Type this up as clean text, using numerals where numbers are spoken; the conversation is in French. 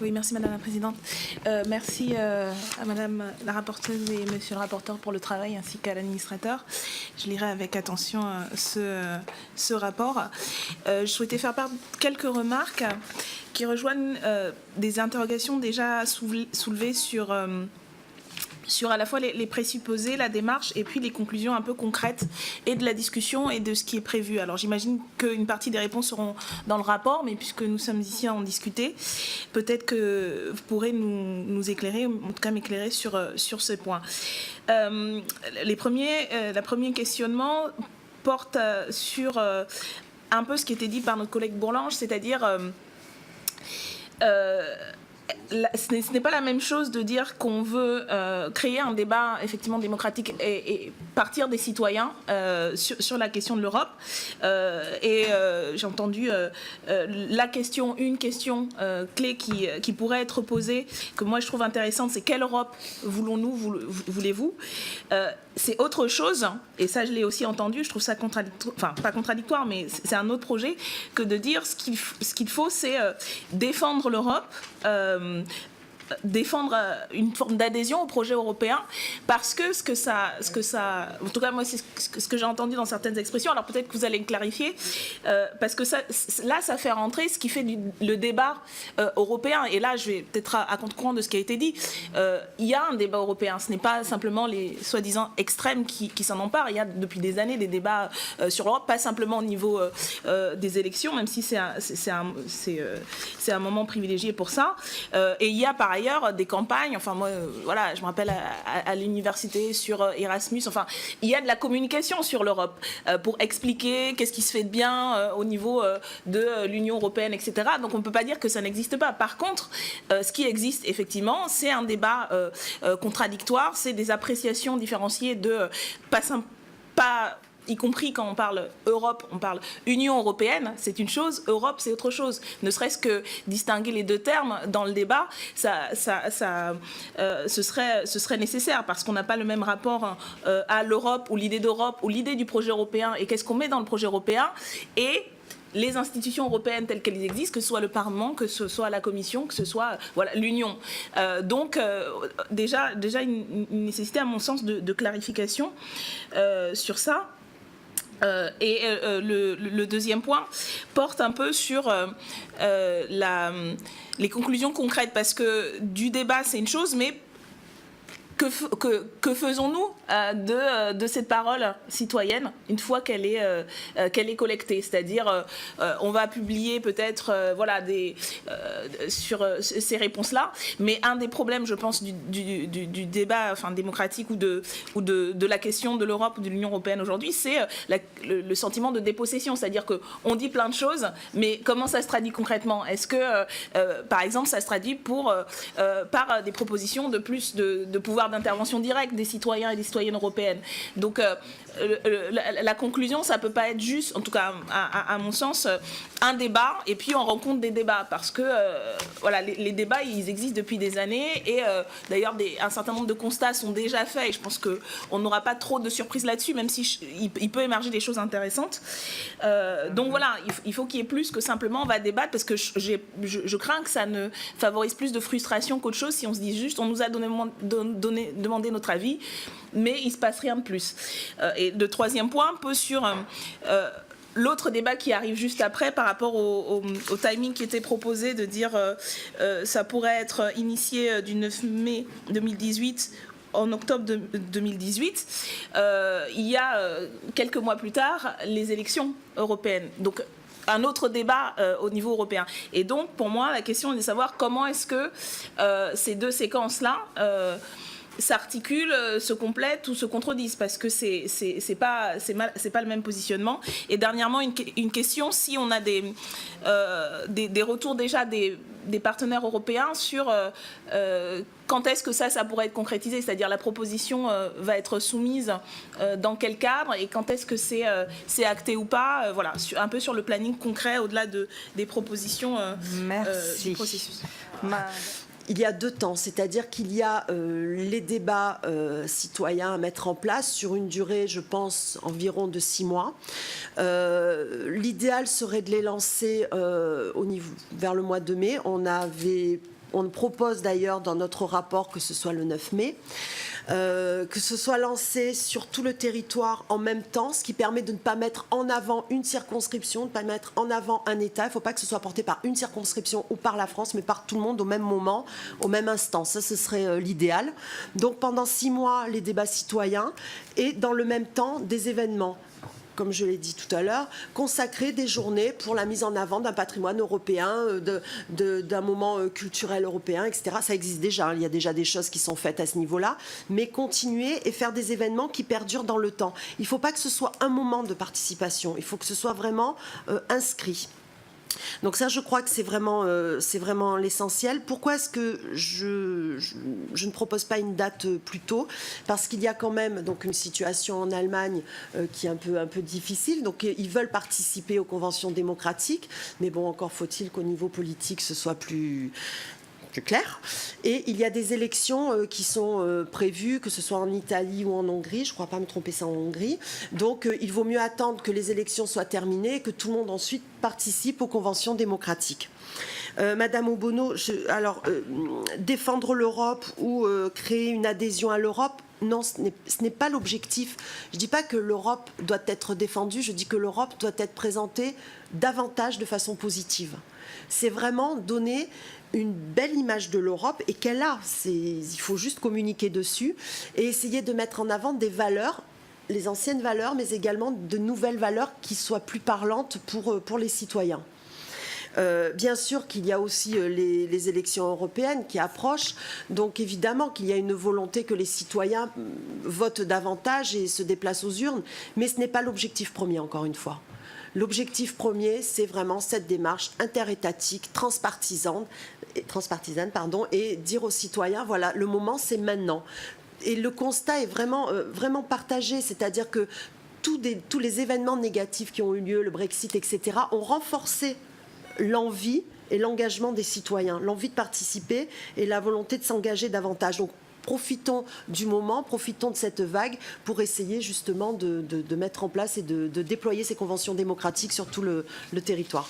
Oui, merci Madame la Présidente. Merci à Madame la rapporteuse et Monsieur le rapporteur pour le travail ainsi qu'à l'administrateur. Je lirai avec attention ce rapport. Je souhaitais faire part de quelques remarques qui rejoignent des interrogations déjà soulevées sur à la fois les présupposés, la démarche et puis les conclusions un peu concrètes et de la discussion et de ce qui est prévu. Alors j'imagine qu'une partie des réponses seront dans le rapport, mais puisque nous sommes ici à en discuter, peut-être que vous pourrez nous éclairer, en tout cas m'éclairer sur ce point. Le premier questionnement porte sur un peu ce qui était dit par notre collègue Bourlange, c'est-à-dire ce n'est pas la même chose de dire qu'on veut créer un débat effectivement démocratique et partir des citoyens sur la question de l'Europe. J'ai entendu une question clé qui pourrait être posée, que moi je trouve intéressante, c'est quelle Europe voulez-vous c'est autre chose, et ça je l'ai aussi entendu, je trouve ça contradictoire, enfin pas contradictoire, mais c'est un autre projet, que de dire ce qu'il faut, c'est défendre l'Europe, défendre une forme d'adhésion au projet européen, parce que ce que ça, en tout cas moi c'est ce que j'ai entendu dans certaines expressions, alors peut-être que vous allez me clarifier, parce que ça fait rentrer ce qui fait le débat européen, et là je vais peut-être à contre-courant de ce qui a été dit, il y a un débat européen, ce n'est pas simplement les soi-disant extrêmes qui s'en emparent, il y a depuis des années des débats sur l'Europe, pas simplement au niveau des élections, même si c'est un moment privilégié pour ça, et il y a par ailleurs des campagnes, enfin moi voilà, je me rappelle à l'université sur Erasmus, enfin il y a de la communication sur l'Europe pour expliquer qu'est-ce qui se fait de bien au niveau de l'Union européenne, etc. Donc on ne peut pas dire que ça n'existe pas. Par contre, ce qui existe effectivement, c'est un débat contradictoire, c'est des appréciations différenciées de pas y compris quand on parle Europe, on parle Union européenne, c'est une chose, Europe c'est autre chose. Ne serait-ce que distinguer les deux termes dans le débat, ce serait nécessaire, parce qu'on n'a pas le même rapport à l'Europe, ou l'idée d'Europe, ou l'idée du projet européen, et qu'est-ce qu'on met dans le projet européen, et les institutions européennes telles qu'elles existent, que ce soit le Parlement, que ce soit la Commission, que ce soit l'Union. Donc déjà une nécessité à mon sens de clarification sur ça. Le deuxième point porte un peu sur les conclusions concrètes, parce que du débat c'est une chose, mais que faisons-nous de cette parole citoyenne une fois qu'elle est collectée, c'est-à-dire on va publier peut-être sur ces réponses-là, mais un des problèmes, je pense, du débat démocratique ou de la question de l'Europe ou de l'Union européenne aujourd'hui, c'est le sentiment de dépossession, c'est-à-dire qu'on dit plein de choses, mais comment ça se traduit concrètement? Est-ce que, par exemple, ça se traduit par des propositions de plus de pouvoir d'intervention directe des citoyens et des citoyennes européennes? Donc la conclusion, ça peut pas être juste, en tout cas à mon sens, un débat et puis on rencontre des débats, parce que les débats ils existent depuis des années, et d'ailleurs un certain nombre de constats sont déjà faits, et je pense qu'on n'aura pas trop de surprises là-dessus, même si il peut émerger des choses intéressantes. Donc voilà, il faut qu'il y ait plus que simplement on va débattre, parce que je crains que ça ne favorise plus de frustration qu'autre chose si on se dit juste on nous a demandé notre avis, mais il ne se passe rien de plus. Et le troisième point, un peu sur l'autre débat qui arrive juste après par rapport au timing qui était proposé, de dire ça pourrait être initié du 9 mai 2018 en octobre 2018. Il y a quelques mois plus tard les élections européennes. Donc un autre débat au niveau européen. Et donc, pour moi, la question est de savoir comment est-ce que ces deux séquences-là s'articulent, se complètent ou se contredisent, parce que c'est pas le même positionnement. Et dernièrement, une question, si on a des retours déjà des partenaires européens sur quand est-ce que ça pourrait être concrétisé, c'est-à-dire la proposition va être soumise dans quel cadre, et quand est-ce que c'est acté ou pas, voilà, un peu sur le planning concret au-delà des propositions du processus. Il y a deux temps, c'est-à-dire qu'il y a les débats citoyens à mettre en place sur une durée, je pense, environ de 6 mois. L'idéal serait de les lancer vers le mois de mai. On avait On propose d'ailleurs dans notre rapport que ce soit le 9 mai, que ce soit lancé sur tout le territoire en même temps, ce qui permet de ne pas mettre en avant une circonscription, de ne pas mettre en avant un État. Il ne faut pas que ce soit porté par une circonscription ou par la France, mais par tout le monde au même moment, au même instant. Ça, ce serait l'idéal. Donc pendant 6 mois, les débats citoyens et dans le même temps, des événements, comme je l'ai dit tout à l'heure, consacrer des journées pour la mise en avant d'un patrimoine européen, d'un moment culturel européen, etc. Ça existe déjà, hein. Il y a déjà des choses qui sont faites à ce niveau-là, mais continuer et faire des événements qui perdurent dans le temps. Il ne faut pas que ce soit un moment de participation, il faut que ce soit vraiment inscrit. Donc ça, je crois que c'est vraiment l'essentiel. Pourquoi est-ce que je ne propose pas une date plus tôt? Parce qu'il y a quand même donc une situation en Allemagne qui est un peu difficile. Donc ils veulent participer aux conventions démocratiques, mais bon, encore faut-il qu'au niveau politique, ce soit plus clair. Et il y a des élections qui sont prévues, que ce soit en Italie ou en Hongrie. Je ne crois pas me tromper, ça en Hongrie. Donc il vaut mieux attendre que les élections soient terminées et que tout le monde ensuite participe aux conventions démocratiques. Madame Obono, défendre l'Europe ou créer une adhésion à l'Europe, non, ce n'est pas l'objectif. Je ne dis pas que l'Europe doit être défendue, je dis que l'Europe doit être présentée davantage de façon positive. C'est vraiment donner une belle image de l'Europe et qu'elle a. Il faut juste communiquer dessus et essayer de mettre en avant des valeurs, les anciennes valeurs, mais également de nouvelles valeurs qui soient plus parlantes pour les citoyens. Bien sûr qu'il y a aussi les élections européennes qui approchent, donc évidemment qu'il y a une volonté que les citoyens votent davantage et se déplacent aux urnes, mais ce n'est pas l'objectif premier, encore une fois. L'objectif premier, c'est vraiment cette démarche interétatique, transpartisane, et dire aux citoyens, voilà, le moment, c'est maintenant. Et le constat est vraiment partagé, c'est-à-dire que tous les événements négatifs qui ont eu lieu, le Brexit, etc., ont renforcé l'envie et l'engagement des citoyens, l'envie de participer et la volonté de s'engager davantage. Donc, profitons du moment, profitons de cette vague pour essayer justement de mettre en place et de déployer ces conventions démocratiques sur tout le territoire.